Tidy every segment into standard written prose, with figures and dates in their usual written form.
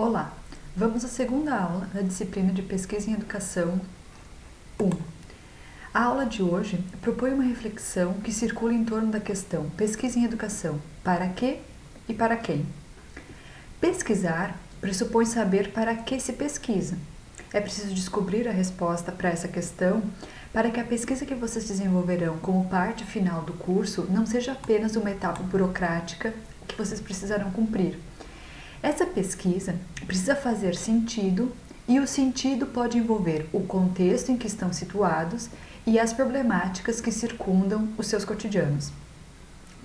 Olá, vamos à segunda aula da disciplina de Pesquisa em Educação 1. A aula de hoje propõe uma reflexão que circula em torno da questão pesquisa em educação, para quê e para quem? Pesquisar pressupõe saber para que se pesquisa. É preciso descobrir a resposta para essa questão para que a pesquisa que vocês desenvolverão como parte final do curso não seja apenas uma etapa burocrática que vocês precisarão cumprir. Essa pesquisa precisa fazer sentido e o sentido pode envolver o contexto em que estão situados e as problemáticas que circundam os seus cotidianos.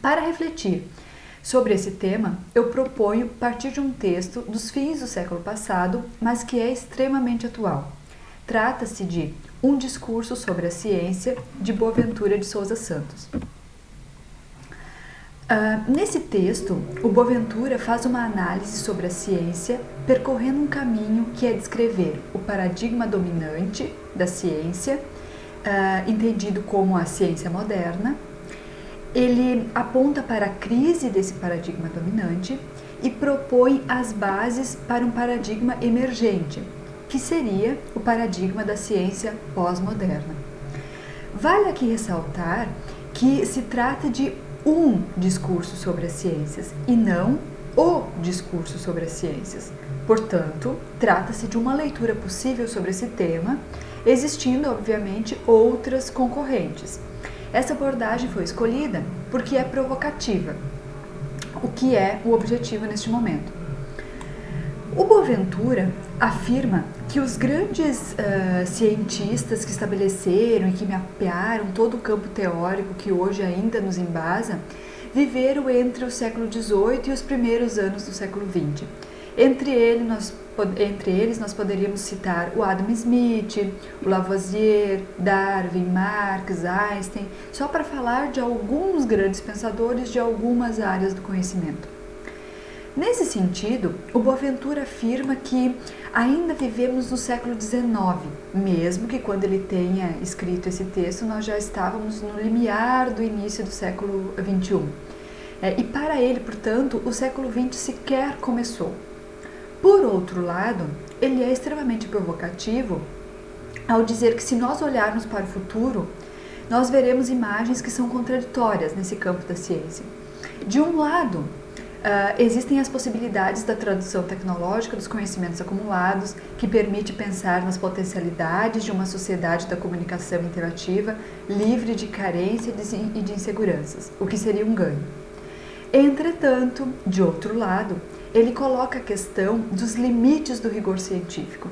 Para refletir sobre esse tema, eu proponho partir de um texto dos fins do século passado, mas que é extremamente atual. Trata-se de Um Discurso sobre a Ciência, de Boaventura de Souza Santos. Nesse texto, o Boaventura faz uma análise sobre a ciência, percorrendo um caminho que é descrever o paradigma dominante da ciência, entendido como a ciência moderna. Ele aponta para a crise desse paradigma dominante e propõe as bases para um paradigma emergente, que seria o paradigma da ciência pós-moderna. Vale aqui ressaltar que se trata de um discurso sobre as ciências e não o discurso sobre as ciências. Portanto, trata-se de uma leitura possível sobre esse tema, existindo, obviamente, outras concorrentes. Essa abordagem foi escolhida porque é provocativa, o que é o objetivo neste momento. O Boaventura afirma que os grandes cientistas que estabeleceram e que mapearam todo o campo teórico que hoje ainda nos embasa, viveram entre o século XVIII e os primeiros anos do século XX. Entre eles nós poderíamos citar o Adam Smith, o Lavoisier, Darwin, Marx, Einstein, só para falar de alguns grandes pensadores de algumas áreas do conhecimento. Nesse sentido, o Boaventura afirma que ainda vivemos no século XIX, mesmo que quando ele tenha escrito esse texto nós já estávamos no limiar do início do século XXI. E para ele, portanto, o século XX sequer começou. Por outro lado, ele é extremamente provocativo ao dizer que se nós olharmos para o futuro, nós veremos imagens que são contraditórias nesse campo da ciência. De um lado, existem as possibilidades da tradução tecnológica dos conhecimentos acumulados, que permite pensar nas potencialidades de uma sociedade da comunicação interativa livre de carência e de inseguranças, o que seria um ganho. Entretanto, de outro lado, ele coloca a questão dos limites do rigor científico,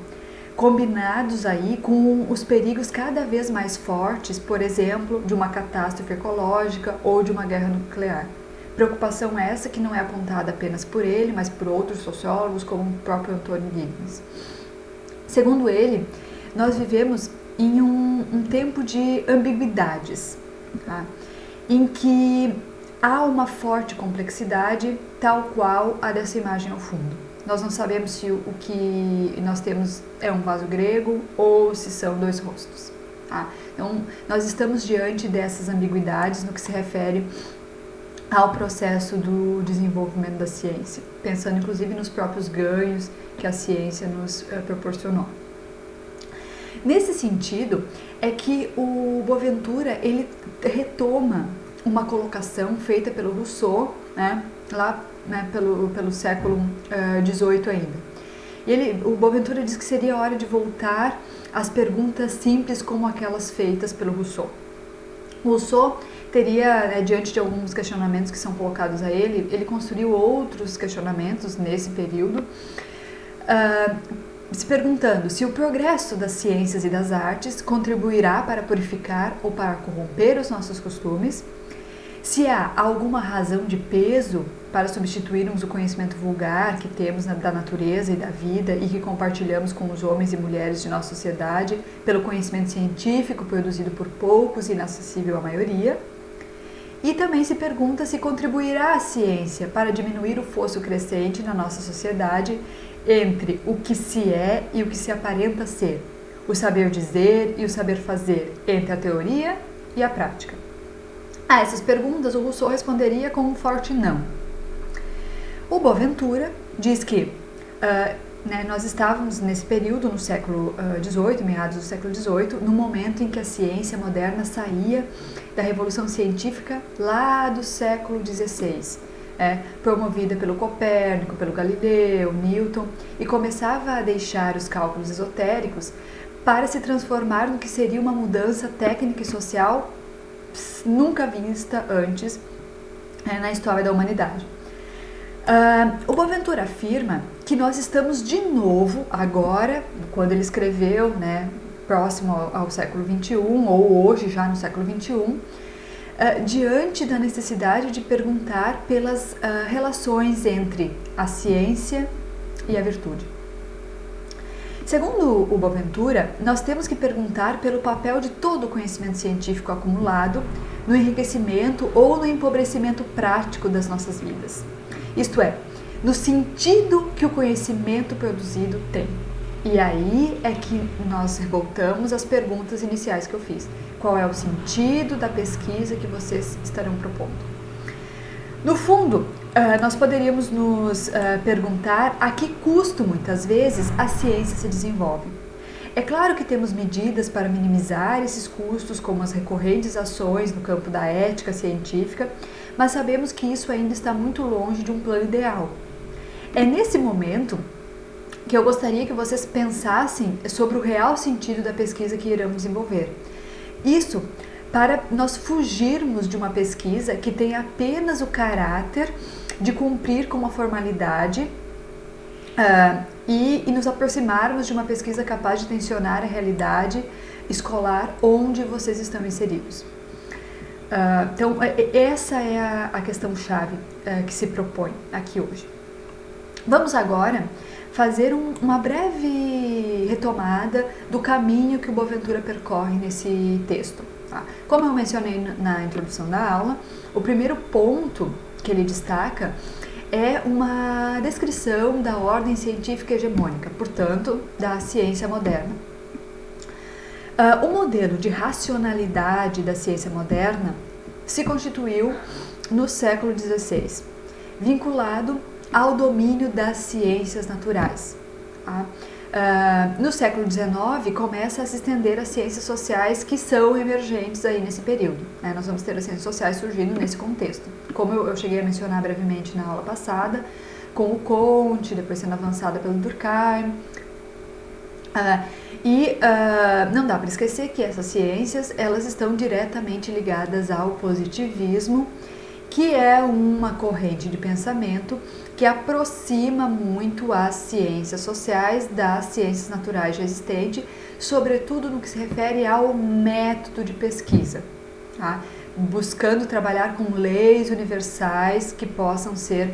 combinados aí com os perigos cada vez mais fortes, por exemplo, de uma catástrofe ecológica ou de uma guerra nuclear. Preocupação essa que não é apontada apenas por ele, mas por outros sociólogos, como o próprio Antônio Giddens. Segundo ele, nós vivemos em um tempo de ambiguidades, tá? Em que há uma forte complexidade, tal qual a dessa imagem ao fundo. Nós não sabemos se o que nós temos é um vaso grego ou se são dois rostos. Tá? Então, nós estamos diante dessas ambiguidades no que se refere ao processo do desenvolvimento da ciência, pensando inclusive nos próprios ganhos que a ciência nos proporcionou. Nesse sentido, é que o Boaventura ele retoma uma colocação feita pelo Rousseau, pelo século XVIII ainda. O Boaventura diz que seria hora de voltar às perguntas simples como aquelas feitas pelo Rousseau. Rousseau teria, diante de alguns questionamentos que são colocados a ele, ele construiu outros questionamentos nesse período, se perguntando se o progresso das ciências e das artes contribuirá para purificar ou para corromper os nossos costumes, se há alguma razão de peso para substituirmos o conhecimento vulgar que temos da natureza e da vida e que compartilhamos com os homens e mulheres de nossa sociedade pelo conhecimento científico produzido por poucos e inacessível à maioria. E também se pergunta se contribuirá a ciência para diminuir o fosso crescente na nossa sociedade entre o que se é e o que se aparenta ser, o saber dizer e o saber fazer, entre a teoria e a prática. A essas perguntas, o Rousseau responderia com um forte não. O Boaventura diz que né, nós estávamos nesse período, no século XVIII, meados do século XVIII, no momento em que a ciência moderna saía da Revolução Científica lá do século XVI, promovida pelo Copérnico, pelo Galileu, Newton, e começava a deixar os cálculos esotéricos para se transformar no que seria uma mudança técnica e social nunca vista antes na história da humanidade. O Boaventura afirma que nós estamos de novo, agora, quando ele escreveu, né, próximo ao século XXI, ou hoje já no século XXI, diante da necessidade de perguntar pelas relações entre a ciência e a virtude. Segundo o Boaventura, nós temos que perguntar pelo papel de todo o conhecimento científico acumulado no enriquecimento ou no empobrecimento prático das nossas vidas. Isto é, no sentido que o conhecimento produzido tem. E aí é que nós voltamos às perguntas iniciais que eu fiz. Qual é o sentido da pesquisa que vocês estarão propondo? No fundo, nós poderíamos nos perguntar a que custo, muitas vezes, a ciência se desenvolve. É claro que temos medidas para minimizar esses custos, como as recorrentes ações no campo da ética científica, mas sabemos que isso ainda está muito longe de um plano ideal. É nesse momento que eu gostaria que vocês pensassem sobre o real sentido da pesquisa que iremos desenvolver. Isso para nós fugirmos de uma pesquisa que tem apenas o caráter de cumprir com uma formalidade e nos aproximarmos de uma pesquisa capaz de tensionar a realidade escolar onde vocês estão inseridos. Então, essa é a questão-chave que se propõe aqui hoje. Vamos agora fazer uma breve retomada do caminho que o Boaventura percorre nesse texto. Tá? Como eu mencionei na introdução da aula, o primeiro ponto que ele destaca é uma descrição da ordem científica hegemônica, portanto, da ciência moderna. O modelo de racionalidade da ciência moderna se constituiu no século XVI, vinculado ao domínio das ciências naturais. Tá? No século XIX, começa a se estender as ciências sociais que são emergentes aí nesse período. Nós vamos ter as ciências sociais surgindo nesse contexto. Como eu cheguei a mencionar brevemente na aula passada, com o Comte, depois sendo avançada pelo Durkheim. Não dá para esquecer que essas ciências, elas estão diretamente ligadas ao positivismo, que é uma corrente de pensamento que aproxima muito as ciências sociais das ciências naturais já existentes, sobretudo no que se refere ao método de pesquisa, tá? Buscando trabalhar com leis universais que possam ser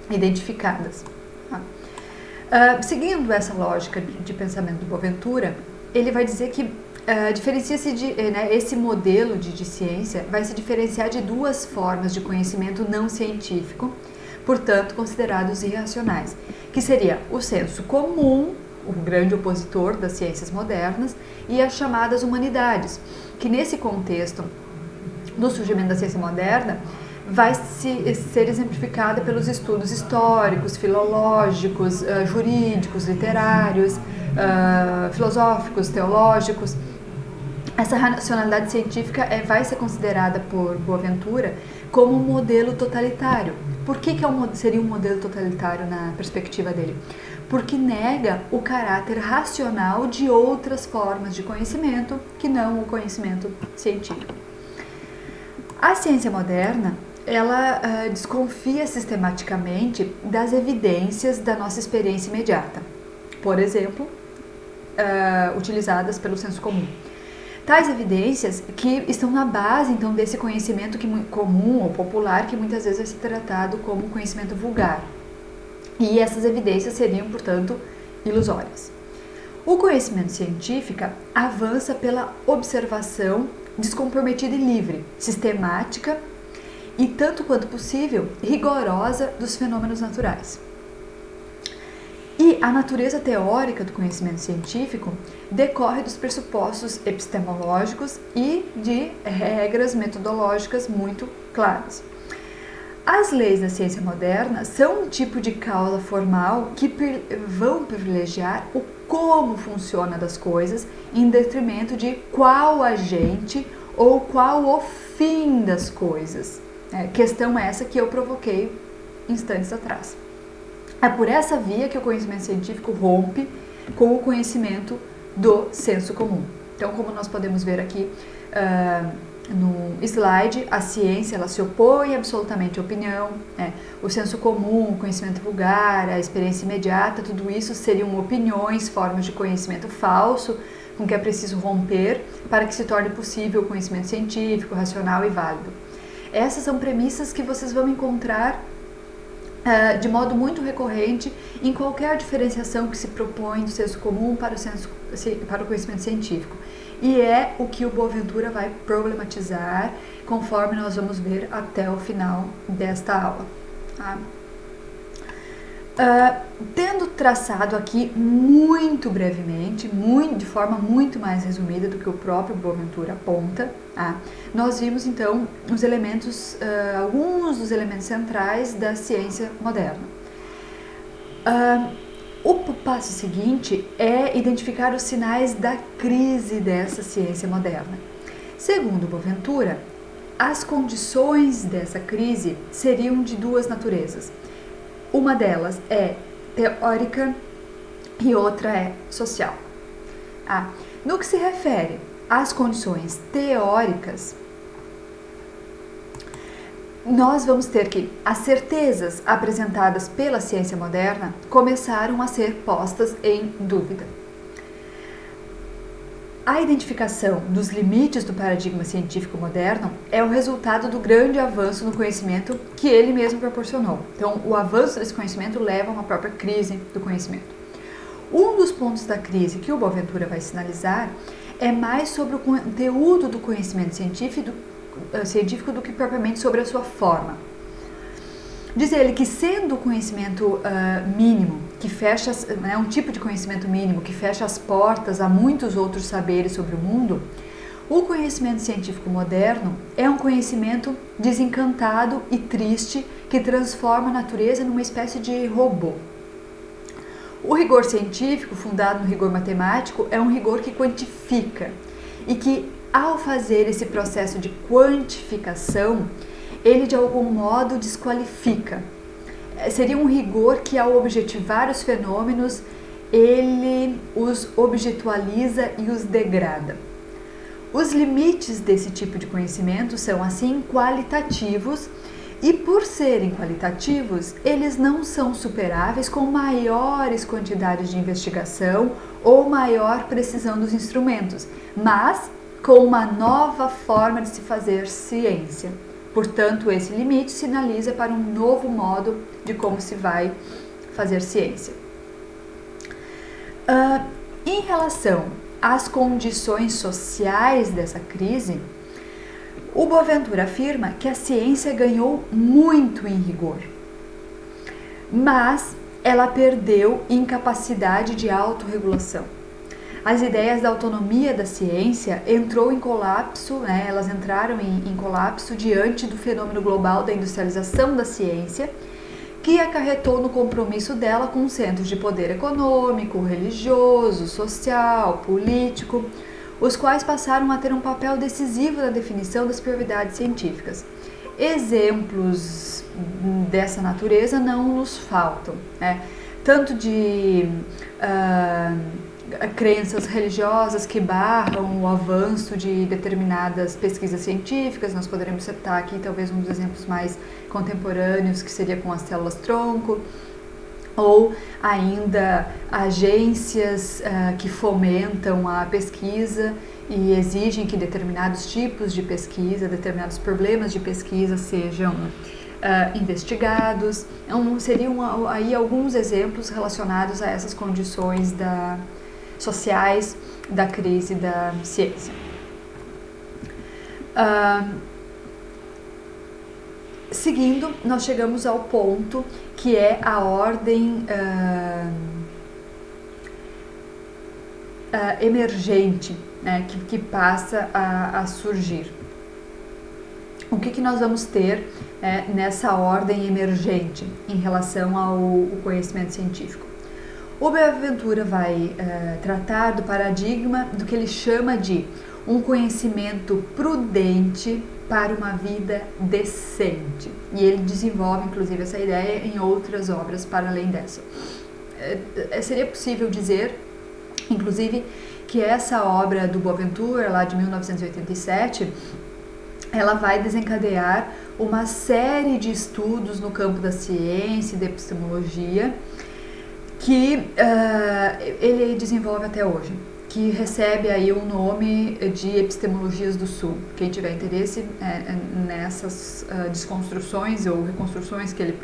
identificadas. Tá? Seguindo essa lógica de pensamento do Boaventura, ele vai dizer que diferencia-se esse modelo de ciência vai se diferenciar de duas formas de conhecimento não científico, portanto considerados irracionais, que seria o senso comum, o grande opositor das ciências modernas, e as chamadas humanidades, que nesse contexto do surgimento da ciência moderna vai ser exemplificada pelos estudos históricos, filológicos, jurídicos, literários, filosóficos, teológicos. Essa racionalidade científica vai ser considerada por Boaventura como um modelo totalitário. Por que seria um modelo totalitário na perspectiva dele? Porque nega o caráter racional de outras formas de conhecimento que não o conhecimento científico. A ciência moderna, ela desconfia sistematicamente das evidências da nossa experiência imediata. Por exemplo, utilizadas pelo senso comum. Tais evidências que estão na base, então, desse conhecimento comum ou popular, que muitas vezes é se tratado como conhecimento vulgar. E essas evidências seriam, portanto, ilusórias. O conhecimento científico avança pela observação descomprometida e livre, sistemática e, tanto quanto possível, rigorosa dos fenômenos naturais. E a natureza teórica do conhecimento científico decorre dos pressupostos epistemológicos e de regras metodológicas muito claras. As leis da ciência moderna são um tipo de causa formal que vão privilegiar o como funciona das coisas em detrimento de qual agente ou qual o fim das coisas. Questão essa que eu provoquei instantes atrás. É por essa via que o conhecimento científico rompe com o conhecimento do senso comum. Então, como nós podemos ver aqui no slide, a ciência ela se opõe absolutamente à opinião, o senso comum, o conhecimento vulgar, a experiência imediata, tudo isso seriam opiniões, formas de conhecimento falso, com que é preciso romper para que se torne possível o conhecimento científico, racional e válido. Essas são premissas que vocês vão encontrar de modo muito recorrente em qualquer diferenciação que se propõe do senso comum para o conhecimento científico. E é o que o Boaventura vai problematizar conforme nós vamos ver até o final desta aula. Tá? Tendo traçado aqui muito brevemente, de forma muito mais resumida do que o próprio Boaventura aponta, nós vimos então os elementos, alguns dos elementos centrais da ciência moderna. O passo seguinte é identificar os sinais da crise dessa ciência moderna. Segundo Boaventura, as condições dessa crise seriam de duas naturezas. Uma delas é teórica e outra é social. No que se refere às condições teóricas, nós vamos ter que as certezas apresentadas pela ciência moderna começaram a ser postas em dúvida. A identificação dos limites do paradigma científico moderno é o resultado do grande avanço no conhecimento que ele mesmo proporcionou. Então, o avanço desse conhecimento leva a uma própria crise do conhecimento. Um dos pontos da crise que o Boaventura vai sinalizar é mais sobre o conteúdo do conhecimento científico do que propriamente sobre a sua forma. Diz ele que sendo o conhecimento mínimo, que fecha, um tipo de conhecimento mínimo que fecha as portas a muitos outros saberes sobre o mundo, o conhecimento científico moderno é um conhecimento desencantado e triste que transforma a natureza numa espécie de robô. O rigor científico, fundado no rigor matemático, é um rigor que quantifica e que, ao fazer esse processo de quantificação, ele de algum modo desqualifica. Seria um rigor que, ao objetivar os fenômenos, ele os objetualiza e os degrada. Os limites desse tipo de conhecimento são, assim, qualitativos e, por serem qualitativos, eles não são superáveis com maiores quantidades de investigação ou maior precisão dos instrumentos, mas com uma nova forma de se fazer ciência. Portanto, esse limite sinaliza para um novo modo de como se vai fazer ciência. Em relação às condições sociais dessa crise, o Boaventura afirma que a ciência ganhou muito em rigor, mas ela perdeu em capacidade de autorregulação. As ideias da autonomia da ciência entrou em colapso, elas entraram em colapso diante do fenômeno global da industrialização da ciência, que acarretou no compromisso dela com centros de poder econômico, religioso, social, político, os quais passaram a ter um papel decisivo na definição das prioridades científicas. Exemplos dessa natureza não nos faltam, tanto de crenças religiosas que barram o avanço de determinadas pesquisas científicas. Nós poderemos citar aqui talvez um dos exemplos mais contemporâneos, que seria com as células-tronco, ou ainda agências que fomentam a pesquisa e exigem que determinados tipos de pesquisa, determinados problemas de pesquisa sejam investigados. Então, seriam aí alguns exemplos relacionados a essas condições sociais da crise da ciência. Seguindo, nós chegamos ao ponto que é a ordem emergente, que passa a surgir. o que nós vamos ter nessa ordem emergente em relação ao conhecimento científico. O Boaventura vai tratar do paradigma do que ele chama de um conhecimento prudente para uma vida decente. E ele desenvolve, inclusive, essa ideia em outras obras para além dessa. Seria possível dizer, inclusive, que essa obra do Boaventura, lá de 1987, ela vai desencadear uma série de estudos no campo da ciência e da epistemologia que ele desenvolve até hoje, que recebe aí o nome de Epistemologias do Sul. Quem tiver interesse nessas desconstruções ou reconstruções que ele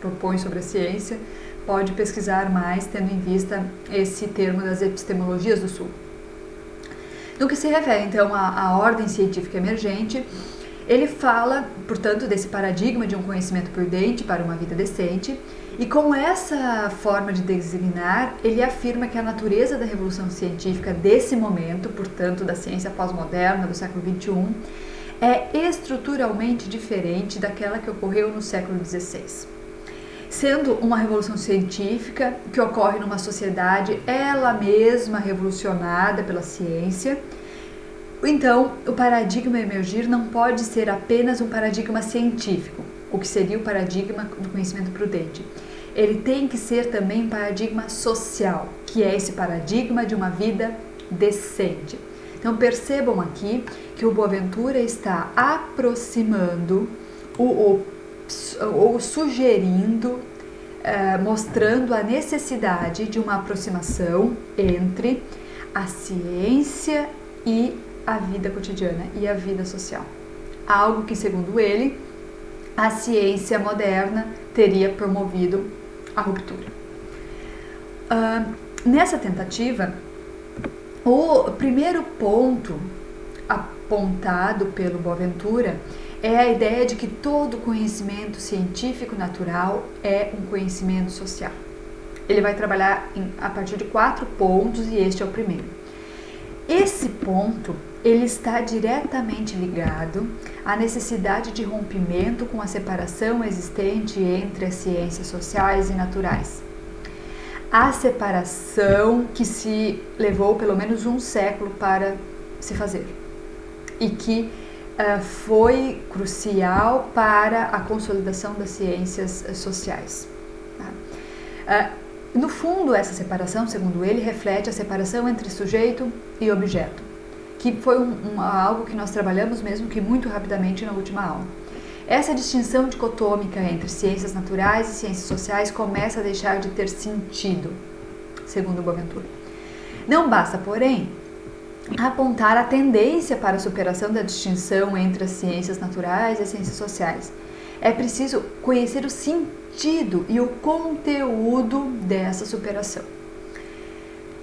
propõe sobre a ciência, pode pesquisar mais, tendo em vista esse termo das Epistemologias do Sul. No que se refere, então, à ordem científica emergente, ele fala, portanto, desse paradigma de um conhecimento prudente para uma vida decente, e com essa forma de designar, ele afirma que a natureza da revolução científica desse momento, portanto, da ciência pós-moderna do século XXI, é estruturalmente diferente daquela que ocorreu no século XVI. Sendo uma revolução científica que ocorre numa sociedade ela mesma revolucionada pela ciência, então o paradigma a emergir não pode ser apenas um paradigma científico, o que seria o paradigma do conhecimento prudente. Ele tem que ser também um paradigma social, que é esse paradigma de uma vida decente. Então percebam aqui que o Boaventura está aproximando ou sugerindo, mostrando a necessidade de uma aproximação entre a ciência e a vida cotidiana e a vida social. Algo que, segundo ele, a ciência moderna teria promovido a ruptura. Nessa tentativa, o primeiro ponto apontado pelo Boaventura é a ideia de que todo conhecimento científico natural é um conhecimento social. Ele vai trabalhar a partir de 4 pontos e este é o primeiro. Esse ponto, ele está diretamente ligado à necessidade de rompimento com a separação existente entre as ciências sociais e naturais. A separação que se levou pelo menos um século para se fazer e que foi crucial para a consolidação das ciências sociais. No fundo, essa separação, segundo ele, reflete a separação entre sujeito e objeto, que foi algo que nós trabalhamos mesmo que muito rapidamente na última aula. Essa distinção dicotômica entre ciências naturais e ciências sociais começa a deixar de ter sentido, segundo Boaventura. Não basta, porém, apontar a tendência para a superação da distinção entre as ciências naturais e as ciências sociais. É preciso conhecer o sentido e o conteúdo dessa superação.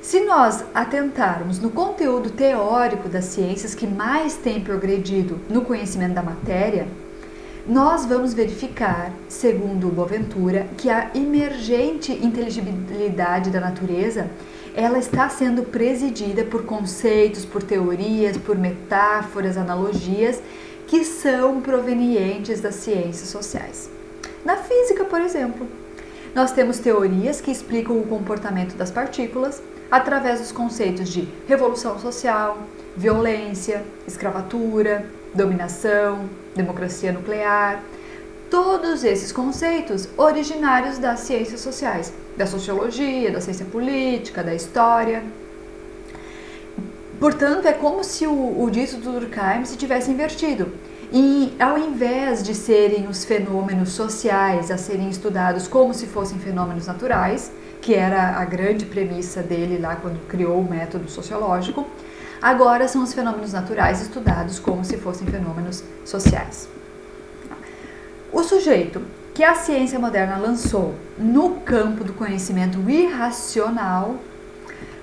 Se nós atentarmos no conteúdo teórico das ciências que mais tem progredido no conhecimento da matéria, nós vamos verificar, segundo Boaventura, que a emergente inteligibilidade da natureza ela está sendo presidida por conceitos, por teorias, por metáforas, analogias que são provenientes das ciências sociais. Na física, por exemplo, nós temos teorias que explicam o comportamento das partículas através dos conceitos de revolução social, violência, escravatura, dominação, democracia nuclear. Todos esses conceitos originários das ciências sociais, da sociologia, da ciência política, da história. Portanto, é como se o dito do Durkheim se tivesse invertido. E ao invés de serem os fenômenos sociais a serem estudados como se fossem fenômenos naturais, que era a grande premissa dele lá quando criou o método sociológico, agora são os fenômenos naturais estudados como se fossem fenômenos sociais. O sujeito que a ciência moderna lançou no campo do conhecimento irracional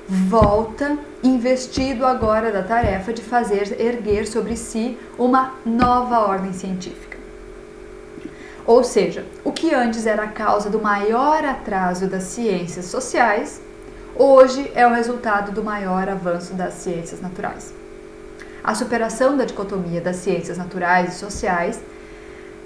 volta investido agora da tarefa de fazer erguer sobre si uma nova ordem científica. Ou seja, o que antes era a causa do maior atraso das ciências sociais, hoje é o resultado do maior avanço das ciências naturais. A superação da dicotomia das ciências naturais e sociais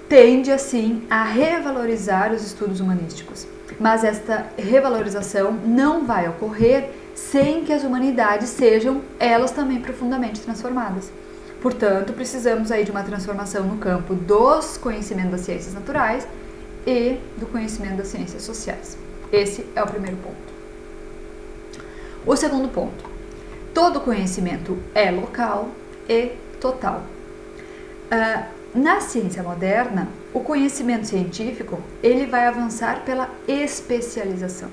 tende, assim, a revalorizar os estudos humanísticos. Mas esta revalorização não vai ocorrer sem que as humanidades sejam, elas também, profundamente transformadas. Portanto, precisamos aí de uma transformação no campo dos conhecimentos das ciências naturais e do conhecimento das ciências sociais. Esse é o primeiro ponto. O segundo ponto: todo conhecimento é local e total. Na ciência moderna, o conhecimento científico ele vai avançar pela especialização.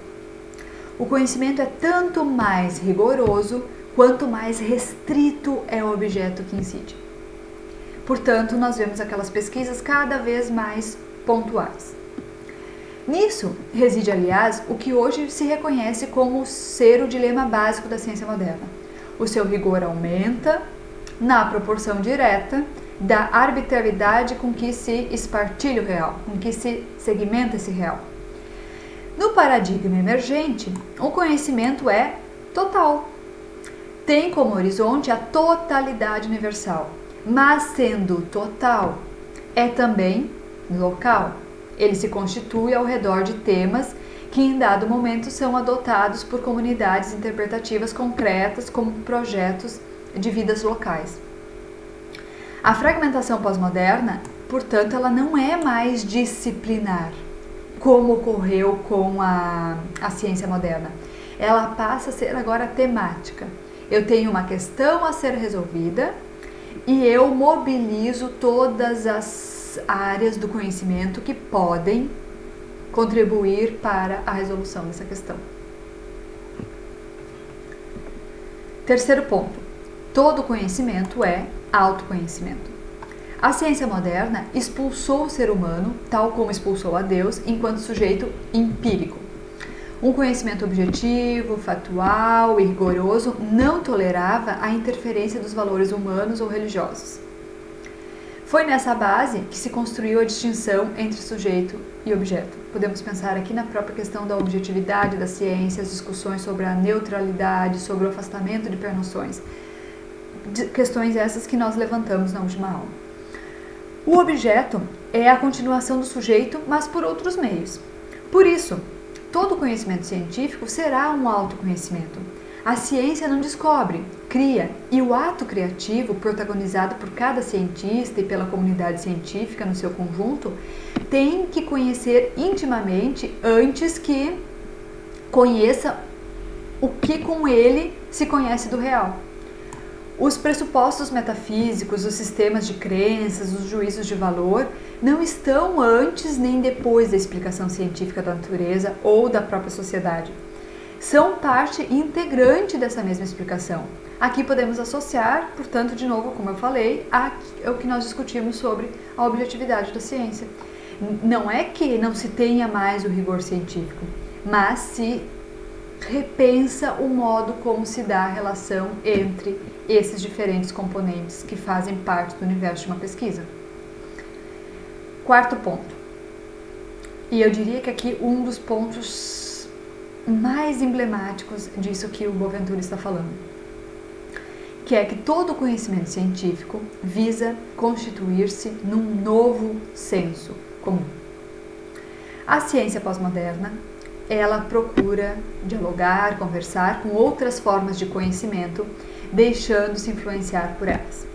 O conhecimento é tanto mais rigoroso quanto mais restrito é o objeto que incide. Portanto, nós vemos aquelas pesquisas cada vez mais pontuais. Nisso reside, aliás, o que hoje se reconhece como ser o dilema básico da ciência moderna. O seu rigor aumenta na proporção direta da arbitrariedade com que se espartilha o real, com que se segmenta esse real. No paradigma emergente, o conhecimento é total. Tem como horizonte a totalidade universal, mas sendo total, é também local. Ele se constitui ao redor de temas que em dado momento são adotados por comunidades interpretativas concretas como projetos de vidas locais. A fragmentação pós-moderna, portanto, ela não é mais disciplinar, como ocorreu com a ciência moderna. Ela passa a ser agora temática. Eu tenho uma questão a ser resolvida e eu mobilizo todas as áreas do conhecimento que podem contribuir para a resolução dessa questão. Terceiro ponto: todo conhecimento é autoconhecimento. A ciência moderna expulsou o ser humano, tal como expulsou a Deus, enquanto sujeito empírico. Um conhecimento objetivo, factual e rigoroso não tolerava a interferência dos valores humanos ou religiosos. Foi nessa base que se construiu a distinção entre sujeito e objeto. Podemos pensar aqui na própria questão da objetividade da ciência, as discussões sobre a neutralidade, sobre o afastamento de pernoções. Questões essas que nós levantamos na última aula. O objeto é a continuação do sujeito, mas por outros meios. Por isso, todo conhecimento científico será um autoconhecimento. A ciência não descobre, cria, e o ato criativo, protagonizado por cada cientista e pela comunidade científica no seu conjunto, tem que conhecer intimamente antes que conheça o que com ele se conhece do real. Os pressupostos metafísicos, os sistemas de crenças, os juízos de valor não estão antes nem depois da explicação científica da natureza ou da própria sociedade. São parte integrante dessa mesma explicação. Aqui podemos associar, portanto, de novo, como eu falei, ao que nós discutimos sobre a objetividade da ciência. Não é que não se tenha mais o rigor científico, mas se repensa o modo como se dá a relação entre esses diferentes componentes que fazem parte do universo de uma pesquisa. Quarto ponto, e eu diria que aqui um dos pontos mais emblemáticos disso que o Boaventura está falando, que é que todo conhecimento científico visa constituir-se num novo senso comum. A ciência pós-moderna, ela procura dialogar, conversar com outras formas de conhecimento, deixando-se influenciar por elas.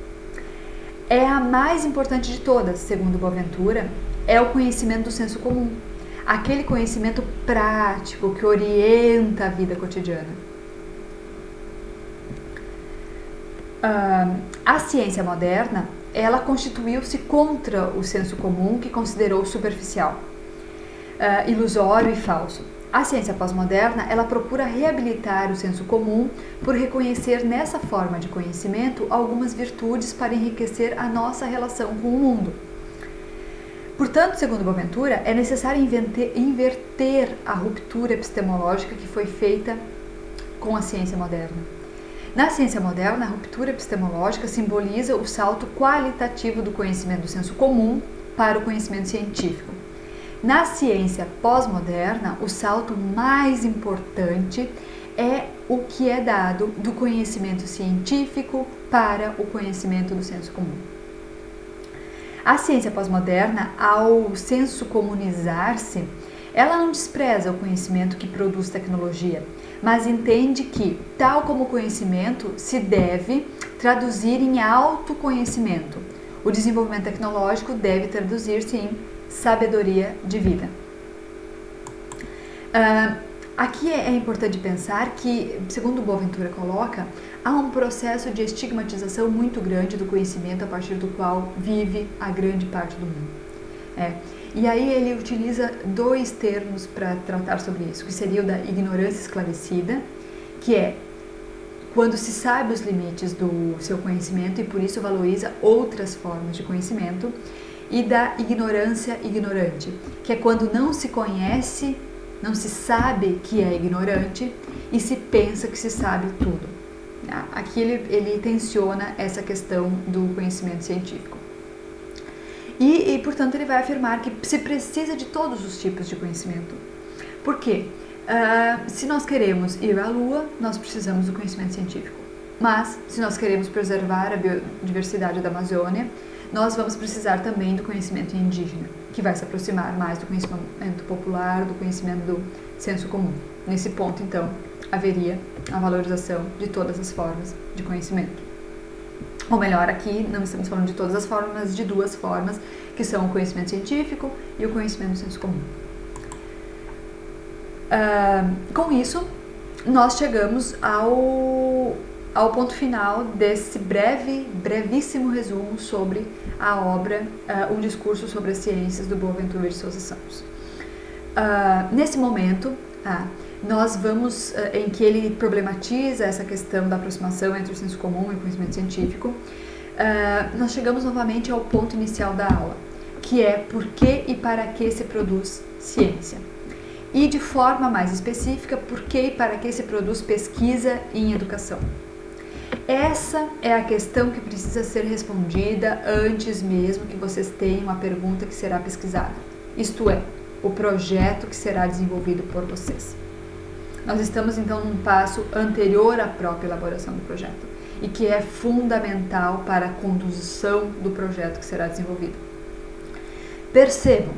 É a mais importante de todas, segundo Boaventura, é o conhecimento do senso comum, aquele conhecimento prático que orienta a vida cotidiana. A ciência moderna, ela constituiu-se contra o senso comum que considerou superficial, ilusório e falso. A ciência pós-moderna, ela procura reabilitar o senso comum por reconhecer nessa forma de conhecimento algumas virtudes para enriquecer a nossa relação com o mundo. Portanto, segundo Boaventura, é necessário inverter a ruptura epistemológica que foi feita com a ciência moderna. Na ciência moderna, a ruptura epistemológica simboliza o salto qualitativo do conhecimento do senso comum para o conhecimento científico. Na ciência pós-moderna, o salto mais importante é o que é dado do conhecimento científico para o conhecimento do senso comum. A ciência pós-moderna, ao senso comunizar-se, ela não despreza o conhecimento que produz tecnologia, mas entende que, tal como o conhecimento, se deve traduzir em autoconhecimento. O desenvolvimento tecnológico deve traduzir-se em sabedoria de vida. Aqui é importante pensar que, segundo Boaventura coloca, há um processo de estigmatização muito grande do conhecimento a partir do qual vive a grande parte do mundo. E aí ele utiliza dois termos para tratar sobre isso, que seria o da ignorância esclarecida, que é quando se sabe os limites do seu conhecimento e por isso valoriza outras formas de conhecimento, e da ignorância ignorante, que é quando não se conhece, não se sabe que é ignorante e se pensa que se sabe tudo. Aqui ele tensiona essa questão do conhecimento científico. E, portanto, ele vai afirmar que se precisa de todos os tipos de conhecimento. Por quê? Se nós queremos ir à Lua, nós precisamos do conhecimento científico. Mas, se nós queremos preservar a biodiversidade da Amazônia, nós vamos precisar também do conhecimento indígena, que vai se aproximar mais do conhecimento popular, do conhecimento do senso comum. Nesse ponto, então, haveria a valorização de todas as formas de conhecimento. Ou melhor, aqui não estamos falando de todas as formas, mas de duas formas, que são o conhecimento científico e o conhecimento do senso comum. Com isso, nós chegamos ao ponto final desse brevíssimo resumo sobre a obra Um Discurso sobre as Ciências, do Boaventura de Sousa Santos. Nesse momento, nós vamos, em que ele problematiza essa questão da aproximação entre o senso comum e o conhecimento científico, nós chegamos novamente ao ponto inicial da aula, que é por que e para que se produz ciência. E de forma mais específica, por que e para que se produz pesquisa em educação. Essa é a questão que precisa ser respondida antes mesmo que vocês tenham a pergunta que será pesquisada, isto é, o projeto que será desenvolvido por vocês. Nós estamos então num passo anterior à própria elaboração do projeto e que é fundamental para a condução do projeto que será desenvolvido. Percebam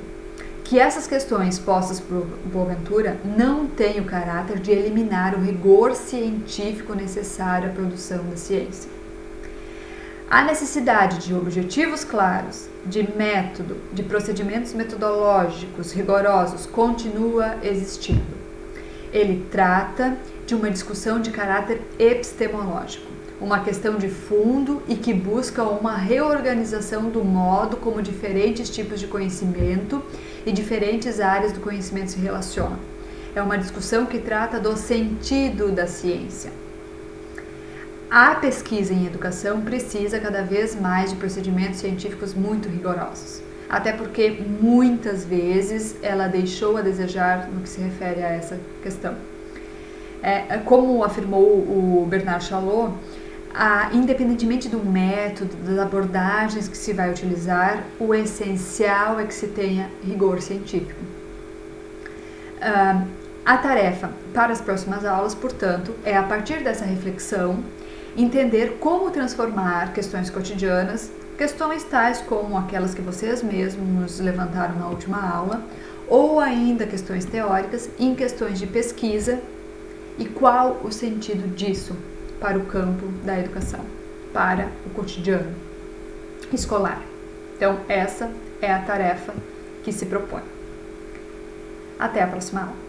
que essas questões postas por Boaventura não têm o caráter de eliminar o rigor científico necessário à produção da ciência. A necessidade de objetivos claros, de método, de procedimentos metodológicos rigorosos continua existindo. Ele trata de uma discussão de caráter epistemológico, uma questão de fundo e que busca uma reorganização do modo como diferentes tipos de conhecimento e diferentes áreas do conhecimento se relacionam. É uma discussão que trata do sentido da ciência. A pesquisa em educação precisa cada vez mais de procedimentos científicos muito rigorosos, até porque muitas vezes ela deixou a desejar no que se refere a essa questão. Como afirmou o Bernard Chalot, independentemente do método, das abordagens que se vai utilizar, o essencial é que se tenha rigor científico. A tarefa para as próximas aulas, portanto, é, a partir dessa reflexão, entender como transformar questões cotidianas, questões tais como aquelas que vocês mesmos levantaram na última aula, ou ainda questões teóricas, em questões de pesquisa, e qual o sentido disso para o campo da educação, para o cotidiano escolar. Então, essa é a tarefa que se propõe. Até a próxima aula.